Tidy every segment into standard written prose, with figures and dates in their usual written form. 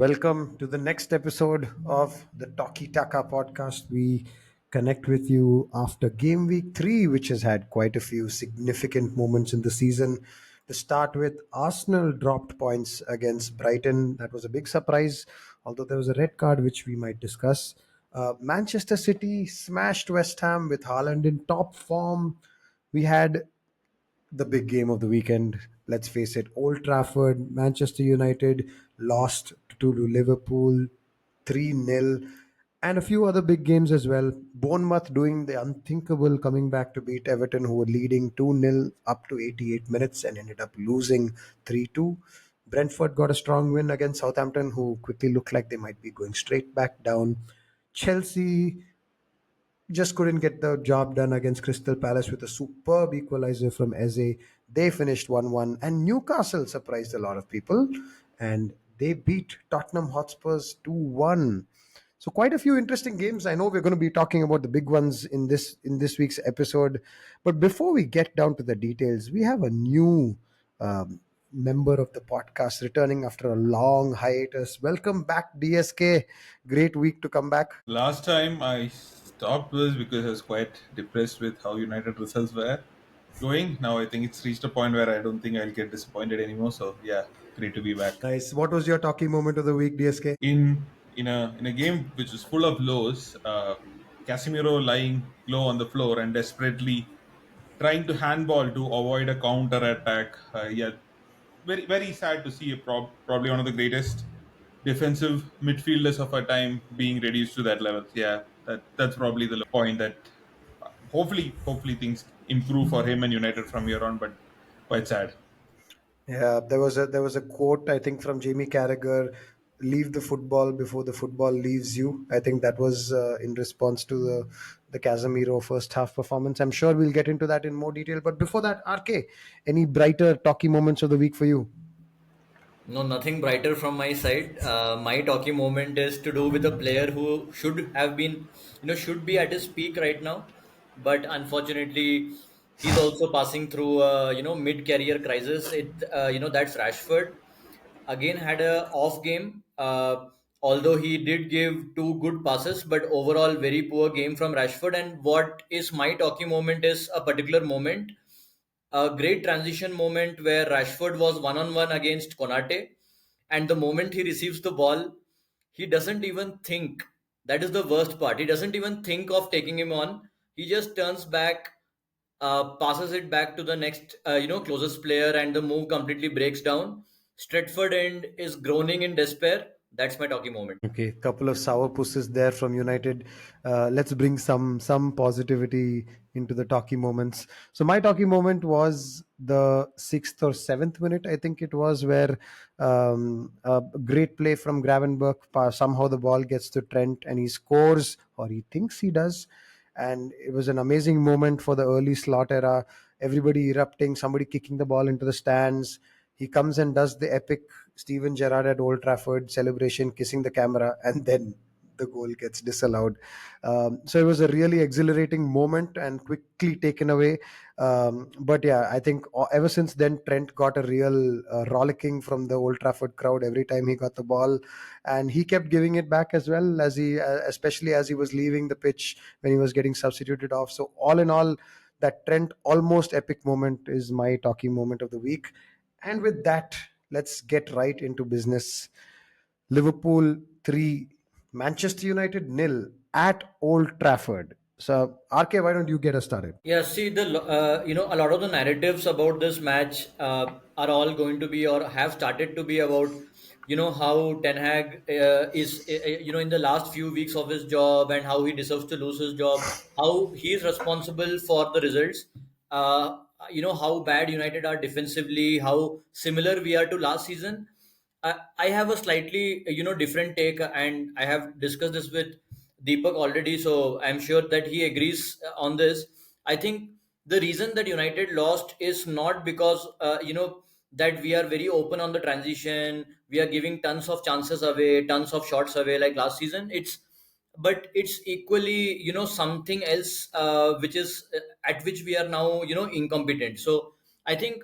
Welcome to the next episode of the Talky Taka podcast. We connect with you after game week 3, which has had quite a few significant moments in the season. To start with, Arsenal dropped points against Brighton. That was a big surprise, although there was a red card, which we might discuss. Manchester City smashed West Ham with Haaland in top form. We had the big game of the weekend. Let's face it, Old Trafford, Manchester United lost to Liverpool 3-0, and a few other big games as well. Bournemouth doing the unthinkable, coming back to beat Everton, who were leading 2-0 up to 88 minutes and ended up losing 3-2. Brentford got a strong win against Southampton, who quickly looked like they might be going straight back down. Chelsea just couldn't get the job done against Crystal Palace with a superb equalizer from Eze. They finished 1-1, and Newcastle surprised a lot of people, and they beat Tottenham Hotspurs 2-1. So quite a few interesting games. I know we're going to be talking about the big ones in this week's episode, but before we get down to the details, we have a new member of the podcast returning after a long hiatus. Welcome back, DSK. Great week to come back. Last time I stopped was because I was quite depressed with how United results were going. Now I think it's reached a point where I don't think I'll get disappointed anymore. So yeah, great to be back. Nice. What was your talking moment of the week, DSK? In a game which was full of lows, Casemiro lying low on the floor and desperately trying to handball to avoid a counter attack. Yeah, very very sad to see probably one of the greatest defensive midfielders of our time being reduced to that level. Yeah, that's probably the point that hopefully things improve for him and United from here on. But quite sad. Yeah, there was a quote I think from Jamie Carragher: "Leave the football before the football leaves you." I think that was in response to the Casemiro first half performance. I'm sure we'll get into that in more detail. But before that, RK, any brighter talky moments of the week for you? No, nothing brighter from my side. My talking moment is to do with a player who should have been, should be at his peak right now, but unfortunately, he's also passing through, mid-career crisis. That's Rashford. Again, had a off game. Although he did give two good passes, but overall very poor game from Rashford. And what is my talking moment is a particular moment, a great transition moment where Rashford was one on one against Konate, and the moment he receives the ball, he doesn't even think. That is the worst part. He doesn't even think of taking him on. He just turns back, passes it back to the next, closest player, and the move completely breaks down. Stretford end is groaning in despair. That's my talking moment. Okay, couple of sour pusses there from United. Let's bring some positivity into the talkie moments. So my talkie moment was the 6th or 7th minute, I think it was, where a great play from Gravenberch. Somehow the ball gets to Trent and he scores, or he thinks he does. And it was an amazing moment for the early slot era. Everybody erupting, somebody kicking the ball into the stands. He comes and does the epic Steven Gerrard at Old Trafford celebration, kissing the camera, and then the goal gets disallowed. So it was a really exhilarating moment and quickly taken away. But yeah, I think ever since then, Trent got a real rollicking from the Old Trafford crowd every time he got the ball, and he kept giving it back as well as especially as he was leaving the pitch when he was getting substituted off. So all in all, that Trent almost epic moment is my talking moment of the week. And with that, let's get right into business. Liverpool 3, Manchester United nil at Old Trafford. So, RK, why don't you get us started? Yeah, see a lot of the narratives about this match are all going to be or have started to be about how Ten Hag is in the last few weeks of his job and how he deserves to lose his job, how he is responsible for the results. How bad United are defensively, how similar we are to last season. I have a slightly different take, and I have discussed this with Deepak already, so I'm sure that he agrees on this. I think the reason that United lost is not because that we are very open on the transition, we are giving tons of chances away, tons of shots away like last season. It's equally something else which is at which we are now incompetent. So I think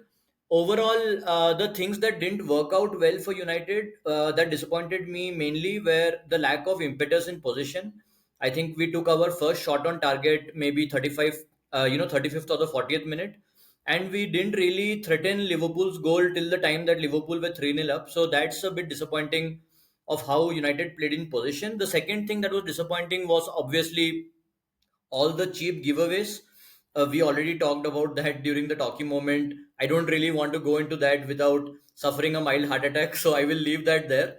overall, the things that didn't work out well for United, that disappointed me mainly, were the lack of impetus in possession. I think we took our first shot on target maybe 35, 35th or the 40th minute, and we didn't really threaten Liverpool's goal till the time that Liverpool were 3-0 up. So that's a bit disappointing of how United played in possession. The second thing that was disappointing was obviously all the cheap giveaways. We already talked about that during the talking moment. I don't really want to go into that without suffering a mild heart attack, so I will leave that there.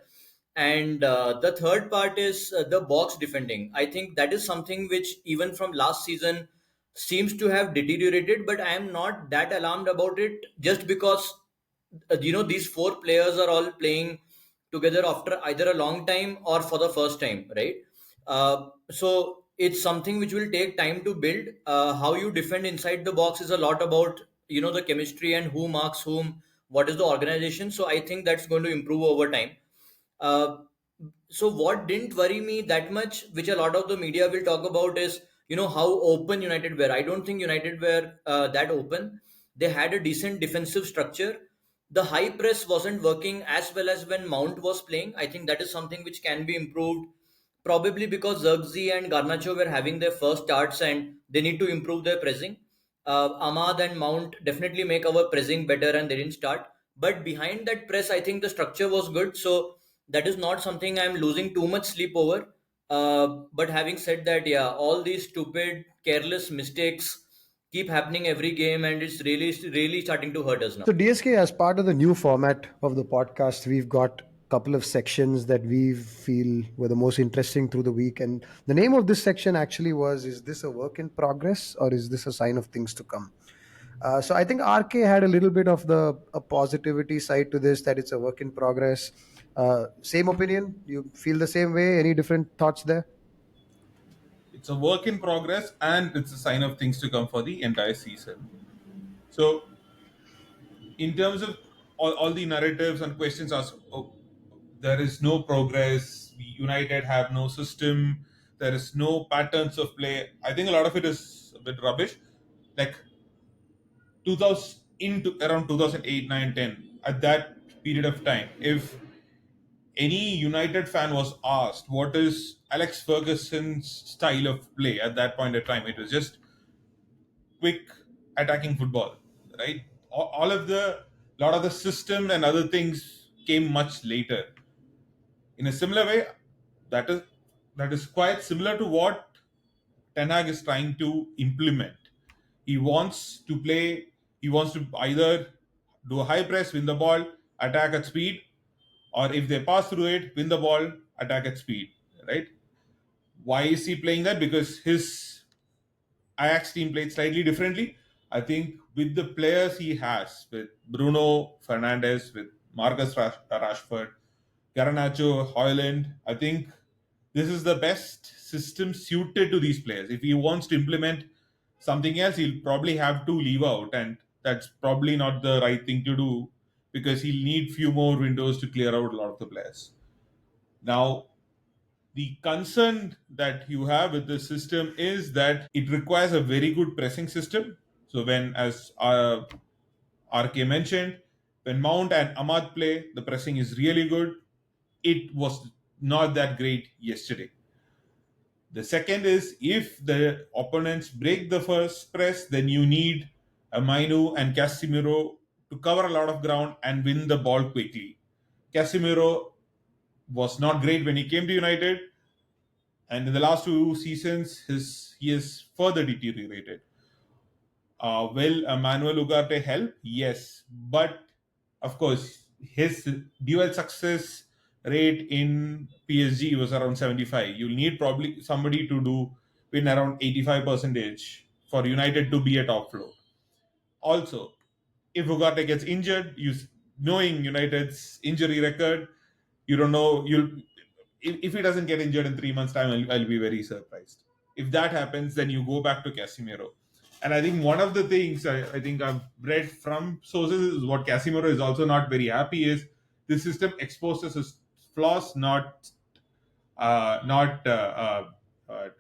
And the third part is the box defending. I think that is something which, even from last season, seems to have deteriorated, but I am not that alarmed about it, just because these four players are all playing together after either a long time or for the first time, right? So it's something which will take time to build. How you defend inside the box is a lot about the chemistry and who marks whom, what is the organization. So I think that's going to improve over time. uh, so what didn't worry me that much, which a lot of the media will talk about, is how open United were. I don't think United were that open. They had a decent defensive structure. The high press wasn't working as well as when Mount was playing. I think that is something which can be improved, probably because Zirkzee and Garnacho were having their first starts and they need to improve their pressing. Ahmad and Mount definitely make our pressing better and they didn't start. But behind that press, I think the structure was good. So that is not something I'm losing too much sleep over. But having said that, yeah, all these stupid, careless mistakes keep happening every game, and it's really, really starting to hurt us now. So, DSK, as part of the new format of the podcast, we've got a couple of sections that we feel were the most interesting through the week. And the name of this section actually was, Is this a work in progress or is this a sign of things to come? So I think RK had a little bit of the a positivity side to this, that it's a work in progress. Same opinion? You feel the same way? Any different thoughts there? It's a work in progress, and it's a sign of things to come for the entire season. So, in terms of all the narratives and questions asked, oh, there is no progress, United have no system, there is no patterns of play. I think a lot of it is a bit rubbish. Like 2000 into around 2008, 9, 10, at that period of time, if any United fan was asked what is Alex Ferguson's style of play at that point in time, it was just quick attacking football, right? All of the lot of the system and other things came much later. In a similar way, that is that is quite similar to what Ten Hag is trying to implement. He wants to play. He wants to either do a high press, win the ball, attack at speed, or if they pass through it, win the ball, attack at speed. Right? Why is he playing that? Because his Ajax team played slightly differently. I think with the players he has, with Bruno Fernandes, with Rashford, Garnacho, Hoyland, I think this is the best system suited to these players. If he wants to implement something else, he'll probably have to leave out, and that's probably not the right thing to do because he'll need few more windows to clear out a lot of the players. Now, the concern that you have with the system is that it requires a very good pressing system. So when, as RK mentioned, when Mount and Ahmad play, the pressing is really good. It was not that great yesterday. The second is if the opponents break the first press, then you need a Mainu and Casemiro to cover a lot of ground and win the ball quickly. Casemiro was not great when he came to United, and in the last two seasons, he has further deteriorated. Will Manuel Ugarte help? Yes, but of course, his dual success rate in PSG was around 75. You'll need probably somebody to do win around 85 percentage for United to be a top floor. Also, if Ugarte gets injured, knowing United's injury record, you don't know you'll if he doesn't get injured in 3 months' time, I'll be very surprised. If that happens, then you go back to Casemiro. And I think one of the things I think I've read from sources is what Casemiro is also not very happy is the system exposes his flaws, not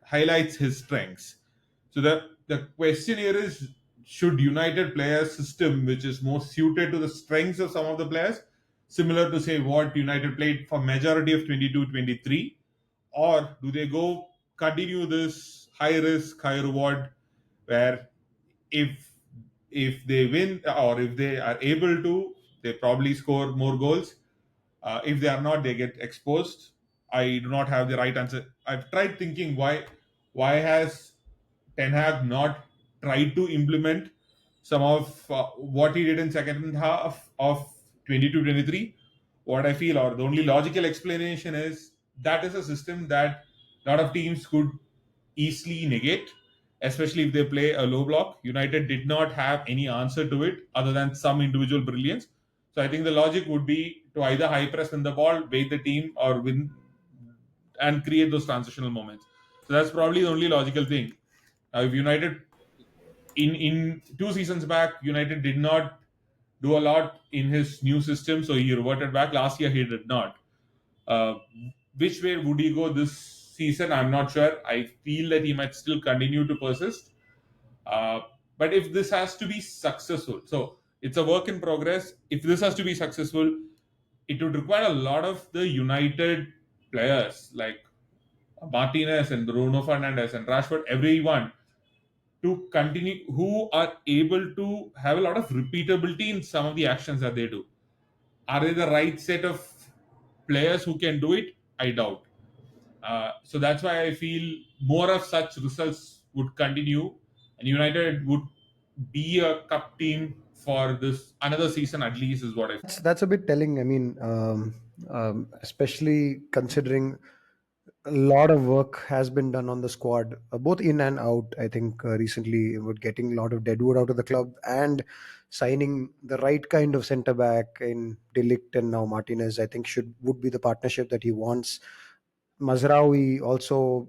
highlights his strengths. So the question here is, should United play a system which is more suited to the strengths of some of the players, similar to say what United played for majority of 22-23, or do they go continue this high risk, high reward, where if if they win or if they are able to, they probably score more goals. If they are not, they get exposed. I do not have the right answer. I've tried thinking why has Ten Hag not tried to implement some of what he did in second half of 22-23. What I feel, or the only logical explanation is that is a system that a lot of teams could easily negate, especially if they play a low block. United did not have any answer to it other than some individual brilliance. So I think the logic would be to either high press win the ball, bait the team, or win and create those transitional moments. So that's probably the only logical thing. If United in 2 seasons back, United did not do a lot in his new system, so he reverted back. Last year he did not. Uh, which way would he go this season? I'm not sure. I feel that he might still continue to persist. Uh, but if this has to be successful, so it's a work in progress. If this has to be successful, it would require a lot of the United players like Martinez and Bruno Fernandes and Rashford, everyone to continue who are able to have a lot of repeatability in some of the actions that they do. Are they the right set of players who can do it? I doubt. So that's why I feel more of such results would continue, and United would be a cup team for this another season at least, is what I feel. That's a bit telling. I mean, especially considering a lot of work has been done on the squad, both in and out. I think recently, with getting a lot of deadwood out of the club and signing the right kind of centre back in Delict and now Martinez, I think should would be the partnership that he wants. Mazraoui also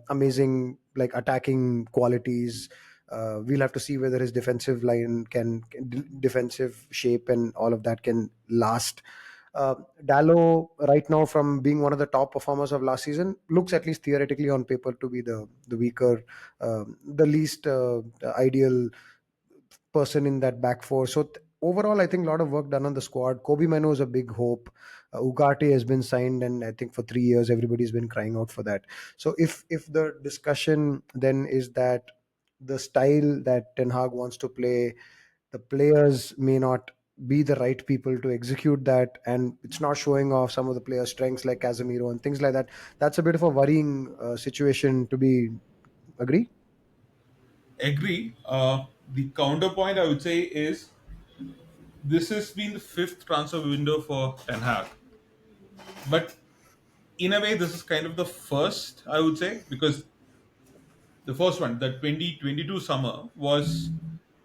amazing like attacking qualities. We'll have to see whether his defensive line defensive shape and all of that can last. Dallo, right now, from being one of the top performers of last season, looks at least theoretically on paper to be the weaker, the least ideal person in that back four. So overall, I think a lot of work done on the squad. Kobe Mano is a big hope. Ugarte has been signed, and I think for 3 years everybody's been crying out for that. So if the discussion then is that the style that Ten Hag wants to play, the players may not be the right people to execute that, and it's not showing off some of the players' strengths like Casemiro and things like that. That's a bit of a worrying situation to be. Agree? Agree. The counterpoint I would say is this has been the fifth transfer window for Ten Hag, but in a way, this is kind of the first, I would say, because the first one, the 2022 summer, was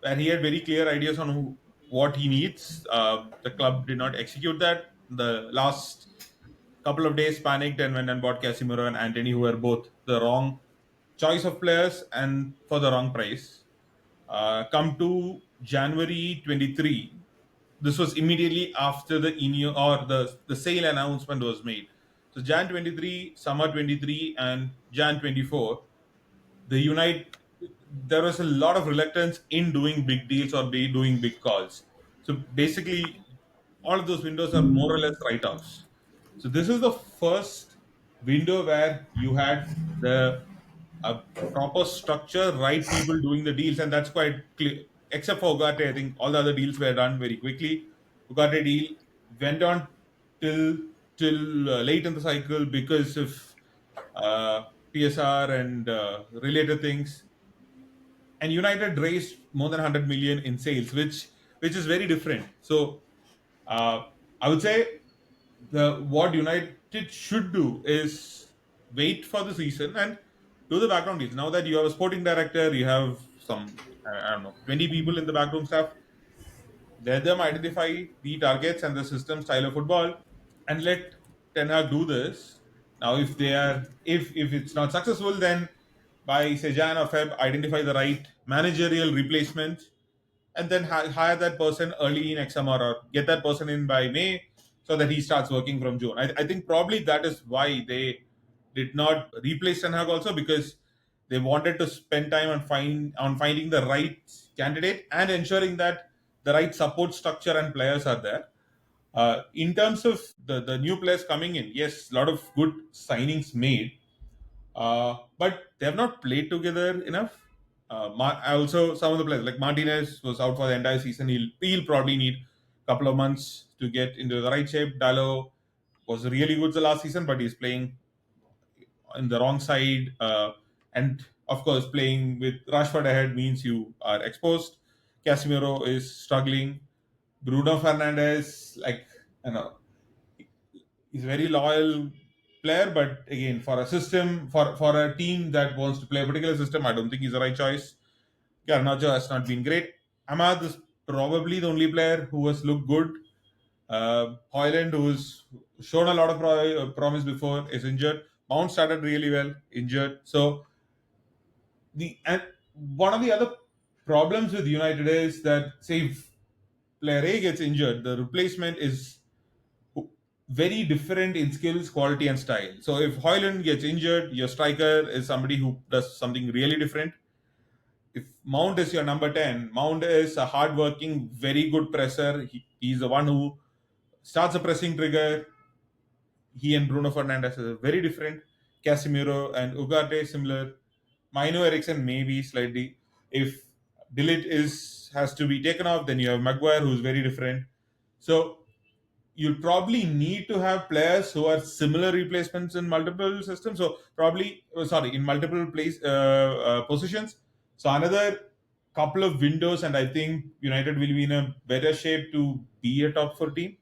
where he had very clear ideas on what he needs. The club did not execute that. The last couple of days panicked and went and bought Casemiro and Anthony, who were both the wrong choice of players and for the wrong price. Come to January 23, this was immediately after the INEO or the sale announcement was made. So Jan 23, summer 23, and Jan 24, the Unite there was a lot of reluctance in doing big deals or doing big calls. So basically, all of those windows are more or less write-offs. So this is the first window where you had the a proper structure, right people doing the deals, and that's quite clear. Except for Ugarte, I think all the other deals were done very quickly. Ugarte deal went on till late in the cycle because of PSR and related things. And United raised more than 100 million in sales, which is very different. So uh, I would say the what United should do is wait for the season and do the background deals. Now that you have a sporting director, you have some I don't know 20 people in the backroom staff. Let them identify the targets and the system style of football, and let Ten Hag do this. Now, if it's not successful, then by say Jan or Feb, identify the right managerial replacement, and then hire that person early next summer or get that person in by May so that he starts working from June. I think probably that is why they did not replace Ten Hag also, because They wanted to spend time on finding the right candidate and ensuring that the right support structure and players are there. In terms of the new players coming in, yes, a lot of good signings made, but they have not played together enough. Also, some of the players like Martinez was out for the entire season. He'll probably need a couple of months to get into the right shape. Dallo was really good the last season, but he's playing in the wrong side. And of course, playing with Rashford ahead means you are exposed. Casemiro is struggling. Bruno Fernandes, like, you know, he's a very loyal player, but again, for a system, for a team that wants to play a particular system, I don't think he's the right choice. Garnacho has not been great. Ahmad is probably the only player who has looked good. Hoyland, who's shown a lot of promise before, is injured. Mount started really well, injured. So and one of the other problems with United is that, say, if player A gets injured, the replacement is very different in skills, quality, and style. So if Hoyland gets injured, your striker is somebody who does something really different. If Mount is your number 10, Mount is a hard-working, very good presser. He's the one who starts a pressing trigger. He and Bruno Fernandes are very different. Casemiro and Ugarte similar. Maino Eriksson maybe slightly. If Dillit has to be taken off, then you have Maguire who's very different. So you'll probably need to have players who are similar replacements in multiple systems. So probably, in multiple positions. So another couple of windows, and I think United will be in a better shape to be a top four team,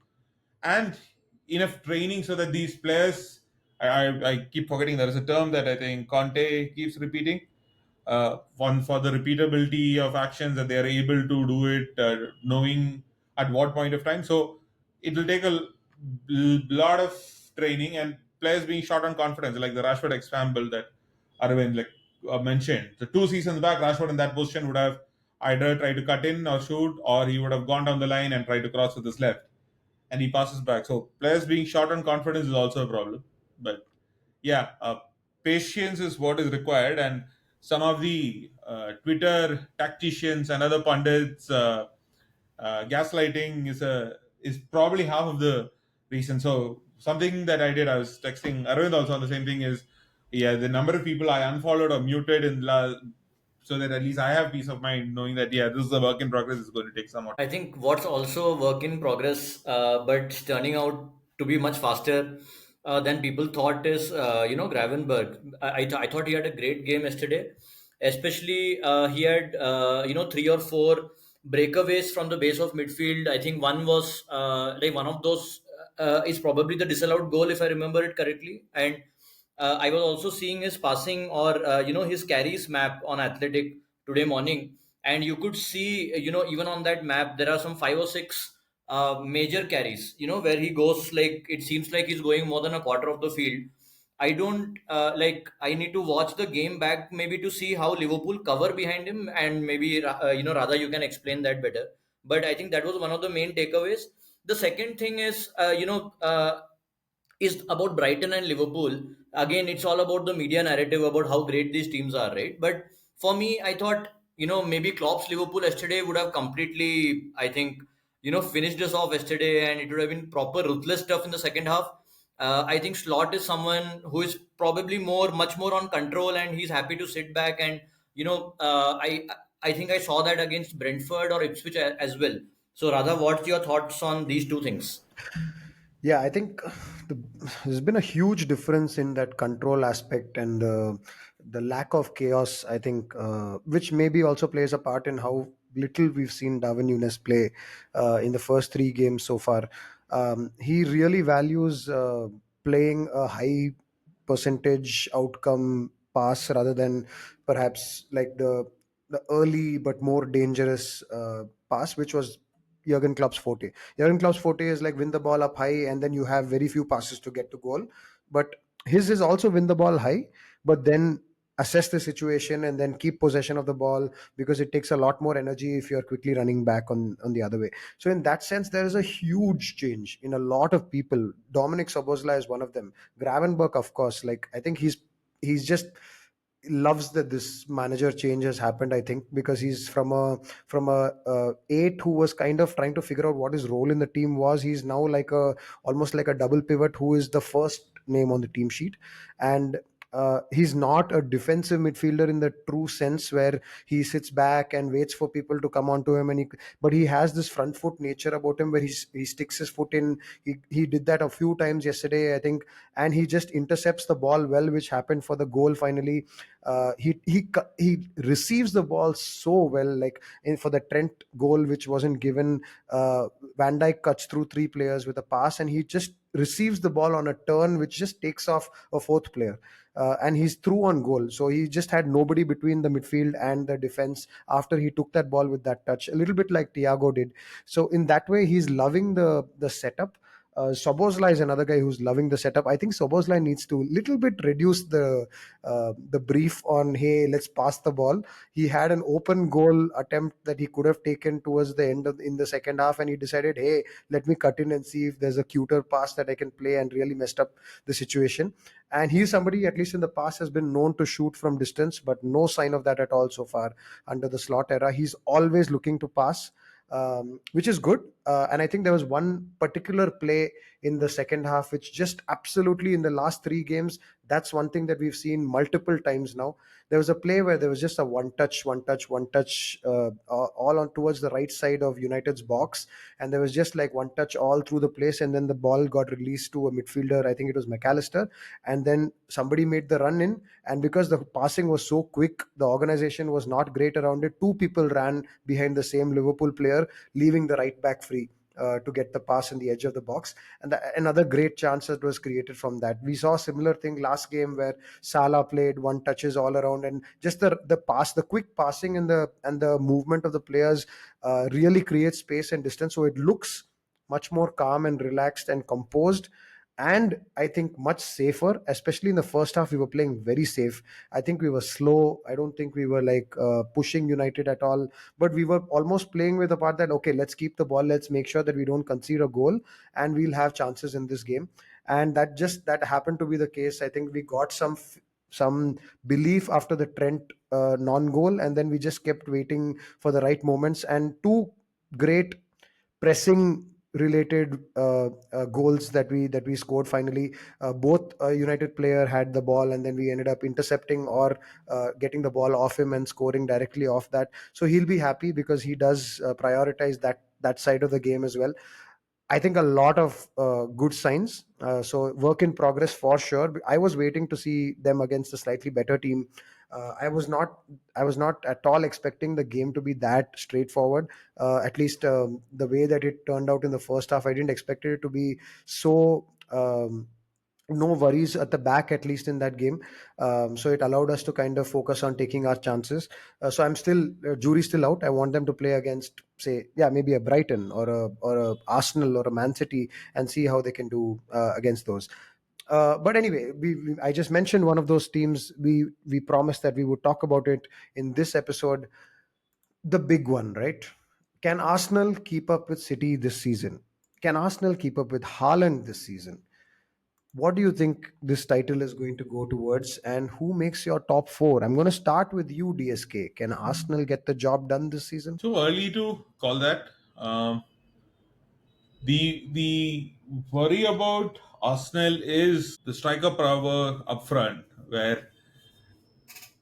and enough training so that these players. I keep forgetting there is a term that I think Conte keeps repeating. One for the repeatability of actions that they are able to do it, knowing at what point of time. So it will take a lot of training and players being short on confidence, like the Rashford example that Arvind mentioned. So 2 seasons back, Rashford in that position would have either tried to cut in or shoot, or he would have gone down the line and tried to cross with his left, and he passes back. So players being short on confidence is also a problem. But yeah, patience is what is required, and some of the Twitter tacticians and other pundits gaslighting is probably half of the reason. So something that I did, I was texting Arvind also on the same thing, is yeah, the number of people I unfollowed or muted so that at least I have peace of mind knowing that yeah, this is a work in progress. It's going to take some more I time. think what's also a work in progress, but turning out to be much faster than people thought is, Gravenberg. I thought he had a great game yesterday. Especially, he had, 3 or 4 breakaways from the base of midfield. I think one was like one of those is probably the disallowed goal, if I remember it correctly. And I was also seeing his passing or his carries map on Athletic today morning, and you could see even on that map there are some 5 or 6 major carries. Where he goes, like it seems like he's going more than a quarter of the field. I don't like. I need to watch the game back maybe to see how Liverpool cover behind him, and maybe rather you can explain that better. But I think that was one of the main takeaways. The second thing is about Brighton and Liverpool. Again, it's all about the media narrative about how great these teams are, right? But for me, I thought, maybe Klopp's Liverpool yesterday would have completely, I think, finished us off yesterday, and it would have been proper ruthless stuff in the second half. I think Slot is someone who is probably much more on control, and he's happy to sit back. And I think I saw that against Brentford or Ipswich as well. So, Radha, what's your thoughts on these two things? Yeah, I think there's been a huge difference in that control aspect and the lack of chaos. I think, which maybe also plays a part in how little we've seen Darwin Nunes play in the first 3 games so far. He really values playing a high percentage outcome pass rather than perhaps like the early but more dangerous pass, which was Jurgen Klopp's forte. Jurgen Klopp's forte is like win the ball up high and then you have very few passes to get to goal. But his is also win the ball high, but then assess the situation and then keep possession of the ball, because it takes a lot more energy if you're quickly running back on the other way. So in that sense, there is a huge change in a lot of people. Dominic Sobozla is one of them. Gravenberg, of course, like I think he's just loves that this manager change has happened. I think because he's from a eight who was kind of trying to figure out what his role in the team was. He's now like a almost like a double pivot who is the first name on the team sheet, and he's not a defensive midfielder in the true sense where he sits back and waits for people to come onto him, and but he has this front foot nature about him where he sticks his foot in. He did that a few times yesterday, I think, and he just intercepts the ball well, which happened for the goal finally. He receives the ball so well, like for the Trent goal, which wasn't given. Van Dijk cuts through three players with a pass, and he just receives the ball on a turn, which just takes off a fourth player. And he's through on goal. So he just had nobody between the midfield and the defense after he took that ball with that touch, a little bit like Thiago did. So in that way, he's loving the setup. Sobozlai is another guy who's loving the setup. I think Sobozlai needs to little bit reduce the brief on, hey, let's pass the ball. He had an open goal attempt that he could have taken towards the end of in the second half, and he decided, hey, let me cut in and see if there's a cuter pass that I can play, and really messed up the situation. And he's somebody, at least in the past, has been known to shoot from distance, but no sign of that at all so far under the Slot era. He's always looking to pass, which is good. And I think there was one particular play in the second half, which just absolutely in the last three games, that's one thing that we've seen multiple times now. There was a play where there was just a one touch, all on towards the right side of United's box, and there was just like one touch all through the place, and then the ball got released to a midfielder. I think it was McAllister, and then somebody made the run in, and because the passing was so quick, the organization was not great around it. Two people ran behind the same Liverpool player, leaving the right back free. To get the pass in the edge of the box, and another great chance that was created from that. We saw a similar thing last game where Salah played one touches all around, and just the pass, the quick passing and the movement of the players really creates space and distance. So it looks much more calm and relaxed and composed, and I think much safer. Especially in the first half, we were playing very safe. I think we were slow. I don't think we were like pushing United at all, but we were almost playing with the part that, okay, let's keep the ball, let's make sure that we don't concede a goal, and we'll have chances in this game. And that happened to be the case. I think we got some belief after the Trent non-goal, and then we just kept waiting for the right moments, and two great pressing related goals that we scored finally. Both United player had the ball, and then we ended up intercepting or getting the ball off him and scoring directly off that. So he'll be happy because he does prioritize that side of the game as well. I think a lot of good signs. So work in progress for sure. I was waiting to see them against a slightly better team. I was not. I was not at all expecting the game to be that straightforward. At least the way that it turned out in the first half, I didn't expect it to be so. No worries at the back, at least in that game. So it allowed us to kind of focus on taking our chances. So I'm still jury's still out. I want them to play against, say, yeah, maybe a Brighton or a Arsenal or a Man City, and see how they can do against those. But anyway, I just mentioned one of those teams. We promised that we would talk about it in this episode. The big one, right? Can Arsenal keep up with City this season? Can Arsenal keep up with Haaland this season? What do you think this title is going to go towards, and who makes your top four? I'm going to start with you, DSK. Can Arsenal get the job done this season? Too early to call that. The worry about Arsenal is the striker power up front, where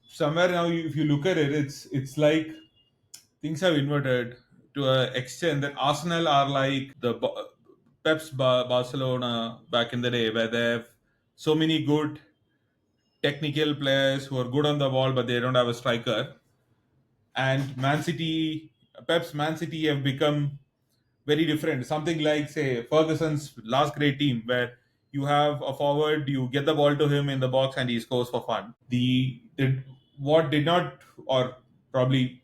somewhere now, if you look at it, it's like things have inverted to an extent that Arsenal are like the Pep's Barcelona back in the day, where they have so many good technical players who are good on the ball, but they don't have a striker. And Man City, Pep's Man City have become very different. Something like, say, Ferguson's last great team, where you have a forward, you get the ball to him in the box, and he scores for fun. The what did not, or probably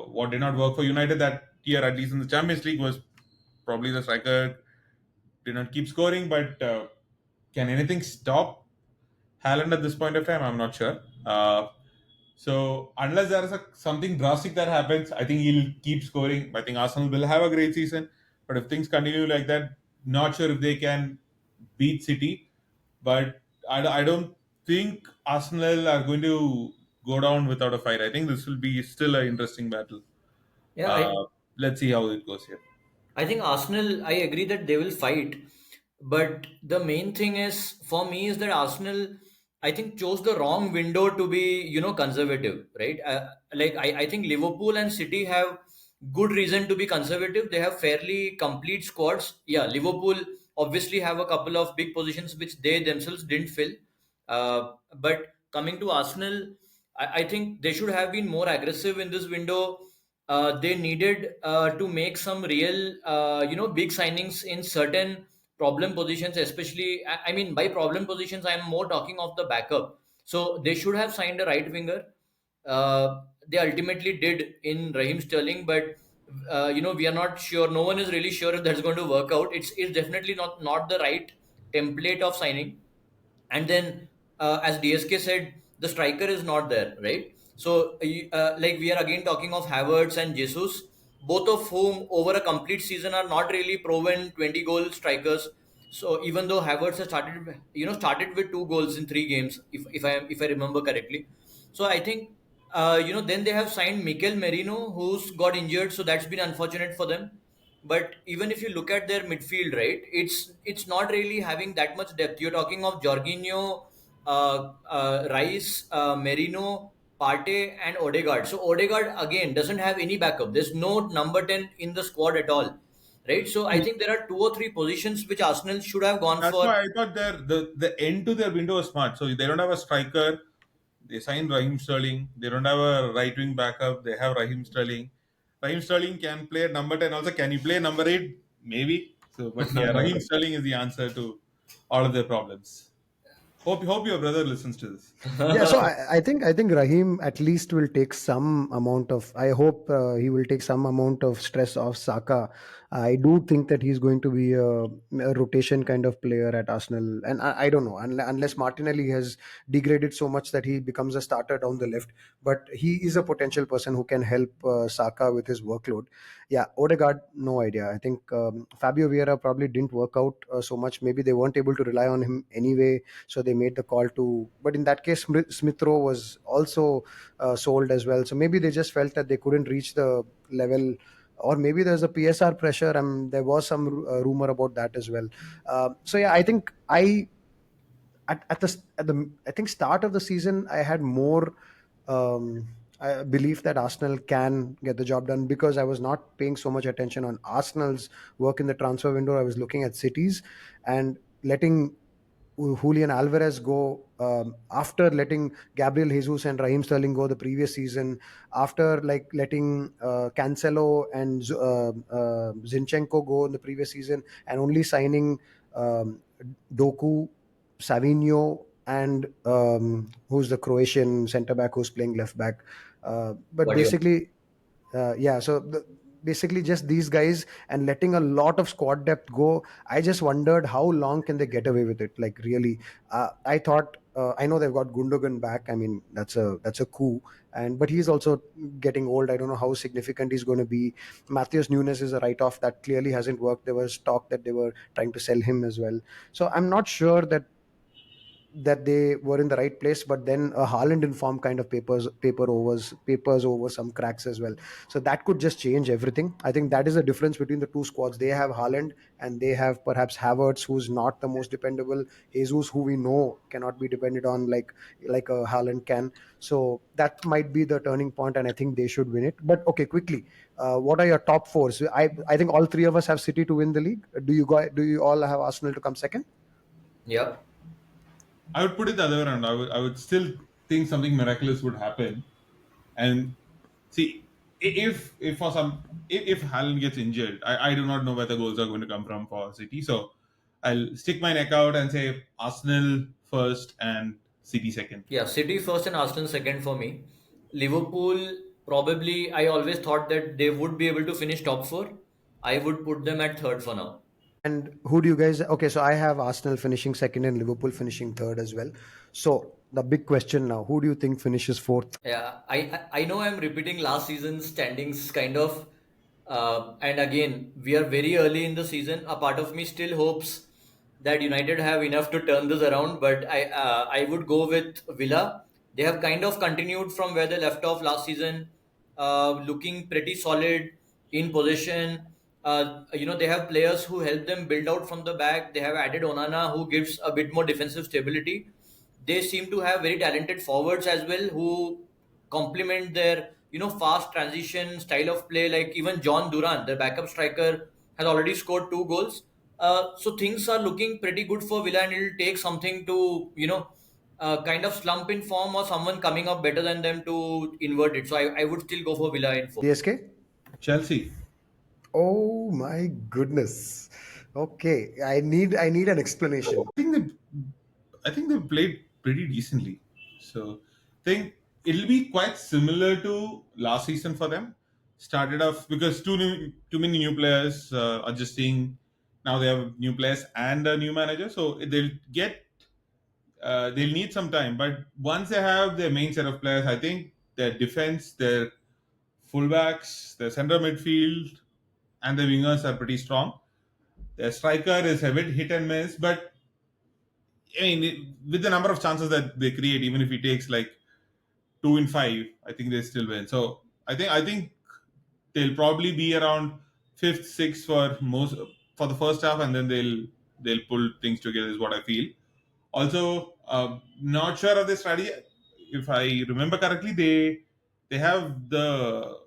what did not work for United that year, at least in the Champions League, was probably the striker did not keep scoring. But can anything stop Haaland at this point of time? I'm not sure. So unless there is something drastic that happens, I think he'll keep scoring. I think Arsenal will have a great season. But if things continue like that, not sure if they can beat City. But I don't think Arsenal are going to go down without a fight. I think this will be still an interesting battle. Yeah, Uh, let's see how it goes here. I think Arsenal, I agree that they will fight. But the main thing is, for me, is that Arsenal, I think, chose the wrong window to be, conservative, right? I think Liverpool and City have good reason to be conservative. They have fairly complete squads. Yeah, Liverpool obviously have a couple of big positions which they themselves didn't fill. But coming to Arsenal, I think they should have been more aggressive in this window. They needed to make some real, big signings in certain problem positions, especially. I mean, by problem positions, I'm more talking of the backup. So they should have signed a right winger. They ultimately did in Raheem Sterling, but we are not sure. No one is really sure if that's going to work out. It's definitely not the right template of signing. And then, as DSK said, the striker is not there, right? So, like we are again talking of Havertz and Jesus, both of whom over a complete season are not really proven 20 goal strikers. So even though Havertz has started with 2 goals in 3 games, if I remember correctly. So I think, then they have signed Mikel Merino, who's got injured, so that's been unfortunate for them. But even if you look at their midfield, right, it's not really having that much depth. You're talking of Jorginho, Rice, Merino, Partey, and Odegaard. So Odegaard again doesn't have any backup. There's no number 10 in the squad at all, right? So I think there are 2 or 3 positions which Arsenal should have gone That's for. why I thought the end to their window was smart. So they don't have a striker. They signed Raheem Sterling. They don't have a right wing backup. They have Raheem Sterling. Raheem Sterling can play at number 10. Also, can he play number 8? Maybe. So, but yeah, Raheem Sterling is the answer to all of their problems. Hope your brother listens to this. Yeah, so I think Raheem at least will take some amount of. I hope he will take some amount of stress off Saka. I do think that he's going to be a rotation kind of player at Arsenal, and I don't know unless Martinelli has degraded so much that he becomes a starter down the left. But he is a potential person who can help Saka with his workload. Yeah, Odegaard, no idea. I think Fabio Vieira probably didn't work out so much. Maybe they weren't able to rely on him anyway, so they made the call to. But in that case, Smith Rowe was also sold as well. So maybe they just felt that they couldn't reach the level. Or maybe there's a PSR pressure, and there was some rumor about that as well. So yeah, I think at the I think start of the season I had more belief that Arsenal can get the job done because I was not paying so much attention on Arsenal's work in the transfer window. I was looking at City's and letting Julian Alvarez go after letting Gabriel Jesus and Raheem Sterling go the previous season, after like letting Cancelo and Zinchenko go in the previous season, and only signing Doku, Savinho, and who's the Croatian centre back who's playing left back. But What do you? basically, yeah, so basically just these guys and letting a lot of squad depth go. I just wondered how long can they get away with it, like really. I thought, I know they've got Gundogan back. I mean, that's a coup, and but he's also getting old. I don't know how significant he's going to be. Matheus Nunes is a write-off that clearly hasn't worked. There was talk that they were trying to sell him as well, so I'm not sure that they were in the right place. But then a Haaland in form kind of papers over some cracks as well. So that could just change everything. I think that is the difference between the two squads. They have Haaland and they have perhaps Havertz, who's not the most dependable. Jesus, who we know cannot be depended on like a Haaland can. So that might be the turning point, and I think they should win it. But okay, quickly, what are your top four? So I think all three of us have City to win the league. Do you all have Arsenal to come second? Yeah. I would put it the other way around. I would still think something miraculous would happen. And see, if for some if Haaland gets injured, I do not know where the goals are going to come from for City. So I'll stick my neck out and say Arsenal first and City second. Yeah, City first and Arsenal second for me. Liverpool, probably, I always thought that they would be able to finish top four. I would put them at third for now. And who do you guys? Okay, so I have Arsenal finishing second and Liverpool finishing third as well. So the big question now: who do you think finishes fourth? Yeah, I know I'm repeating last season's standings kind of, and again we are very early in the season. A part of me still hopes that United have enough to turn this around, but I would go with Villa. They have kind of continued from where they left off last season, looking pretty solid in possession. They have players who help them build out from the back. They have added Onana, who gives a bit more defensive stability. They seem to have very talented forwards as well, who complement their fast transition style of play. Like even John Duran, their backup striker, has already scored 2 goals. So things are looking pretty good for Villa, and it'll take something to kind of slump in form or someone coming up better than them to invert it. So I would still go for Villa in four. DSK? Chelsea. Oh my goodness. Okay, I need an explanation. I think I think they played pretty decently. So I think it'll be quite similar to last season for them. Started off because too many new players adjusting. Now they have new players and a new manager, so they'll need some time. But once they have their main set of players, I think their defense, their fullbacks, their center midfield, and the wingers are pretty strong. Their striker is a bit hit and miss, but I mean, with the number of chances that they create, even if he takes like 2 in 5, I think they still win. So I think they'll probably be around fifth, sixth for the first half, and then they'll pull things together. Is what I feel. Also, not sure of the strategy. If I remember correctly, they have the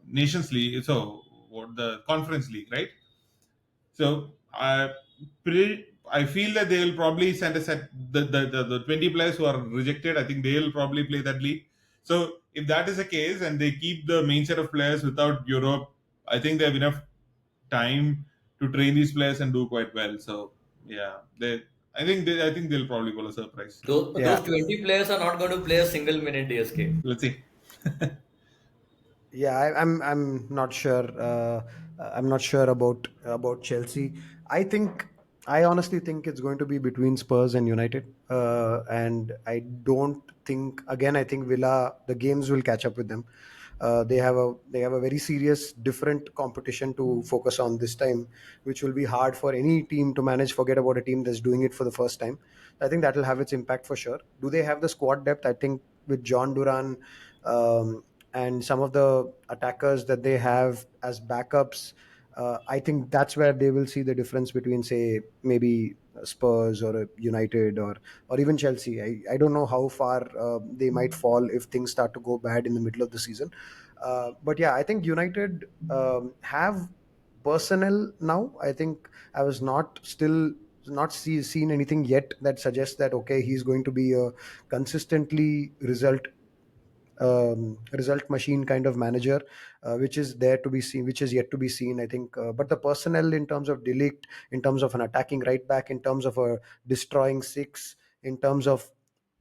Nations League, so what the Conference League, right? So I feel that they will probably send a set the 20 players who are rejected. I think they will probably play that league. So if that is the case and they keep the main set of players without Europe, I think they have enough time to train these players and do quite well. So yeah, I think they'll probably pull a surprise. Those Yeah, 20 players are not going to play a single minute DSK. Let's see. yeah, I'm not sure. I'm not sure about Chelsea. I think I honestly think it's going to be between Spurs and United, and I don't think again. I think Villa the games will catch up with them. They have a very serious different competition to focus on this time, which will be hard for any team to manage. Forget about a team that's doing it for the first time. I think that will have its impact for sure. Do they have the squad depth? I think with John Duran. And some of the attackers that they have as backups, I think that's where they will see the difference between, say, maybe Spurs or United or even Chelsea. I don't know how far they might fall if things start to go bad in the middle of the season. But yeah, I think United have personnel now. I think I was not still not seen anything yet that suggests that okay, he's going to be a consistently result machine kind of manager, which is there to be seen, which is yet to be seen, I think. But the personnel in terms of Delict, in terms of an attacking right back, in terms of a destroying six, in terms of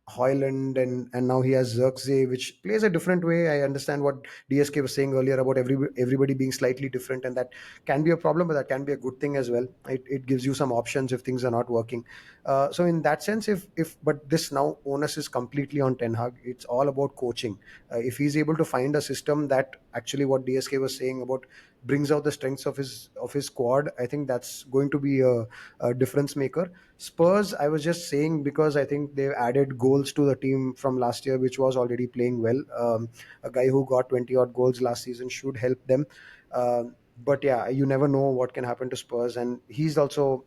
Hoyland, and now he has Xerxes, which plays a different way. I understand what DSK was saying earlier about everybody being slightly different, and that can be a problem, but that can be a good thing as well. It gives you some options if things are not working. So in that sense, if but this now onus is completely on Ten Hag. It's all about coaching. If he's able to find a system that actually what DSK was saying about brings out the strengths of his squad, I think that's going to be a difference maker. Spurs, I was just saying because I think they've added goals to the team from last year, which was already playing well. A guy who got 20 odd goals last season should help them. But yeah, you never know what can happen to Spurs, and he's also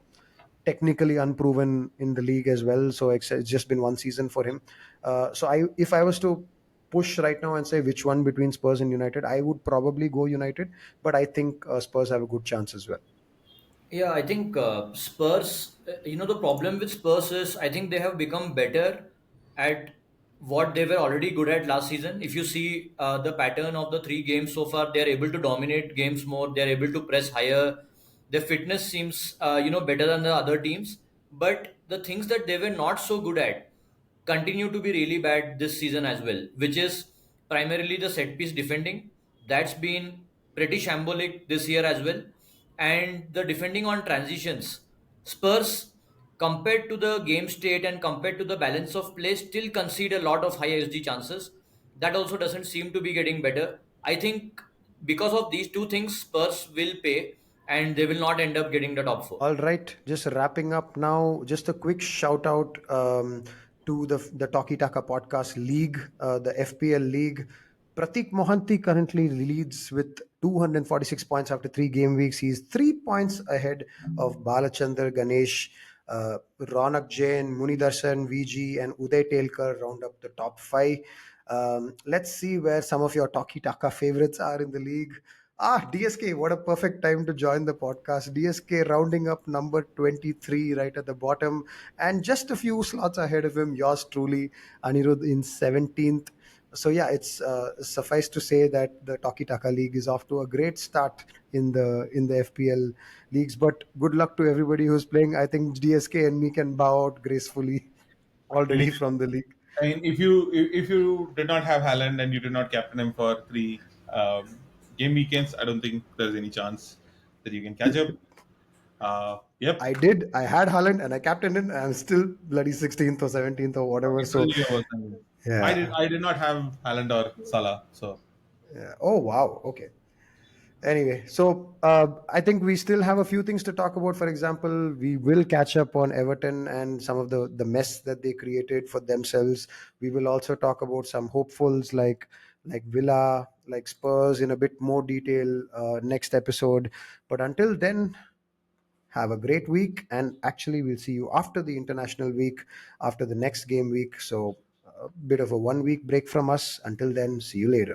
technically unproven in the league as well. So it's just been one season for him. So if I was to push right now and say which one between Spurs and United, I would probably go United, but I think Spurs have a good chance as well. Yeah, I think Spurs, the problem with Spurs is I think they have become better at what they were already good at last season. If you see the pattern of the 3 games so far, they're able to dominate games more, they're able to press higher. Their fitness seems, better than the other teams. But the things that they were not so good at continue to be really bad this season as well, which is primarily the set piece defending. That's been pretty shambolic this year as well. And the defending on transitions. Spurs, compared to the game state and compared to the balance of play, still concede a lot of high XG chances. That also doesn't seem to be getting better. I think because of these two things, Spurs will pay and they will not end up getting the top four. All right, just wrapping up now. Just a quick shout out. to the Talky Taka podcast league, the FPL league. Pratik Mohanty currently leads with 246 points after 3 game weeks. He's 3 points ahead of Balachandar, Ganesh, Ronak Jain, Munidarshan, VG, and Uday Telkar round up the top five. Let's see where some of your Talky Taka favorites are in the league. DSK, what a perfect time to join the podcast. DSK rounding up number 23 right at the bottom, and just a few slots ahead of him, yours truly, Anirudh, in 17th. So, yeah, it's suffice to say that the Talky Taka League is off to a great start in the FPL leagues. But good luck to everybody who's playing. I think DSK and me can bow out gracefully already from the league. And if you did not have Haaland and you did not captain him for three game weekends, I don't think there's any chance that you can catch up. Yep. I did. I had Haaland and I captained him. I'm still bloody 16th or 17th or whatever. Okay, so So, I yeah. did not have Haaland or Salah, so Yeah. Oh, wow. Okay. Anyway, so I think we still have a few things to talk about. For example, we will catch up on Everton and some of the mess that they created for themselves. We will also talk about some hopefuls like Villa, like Spurs in a bit more detail next episode. But until then, have a great week. And actually, we'll see you after the international week, after the next game week. So a bit of a 1 week break from us. Until then, see you later.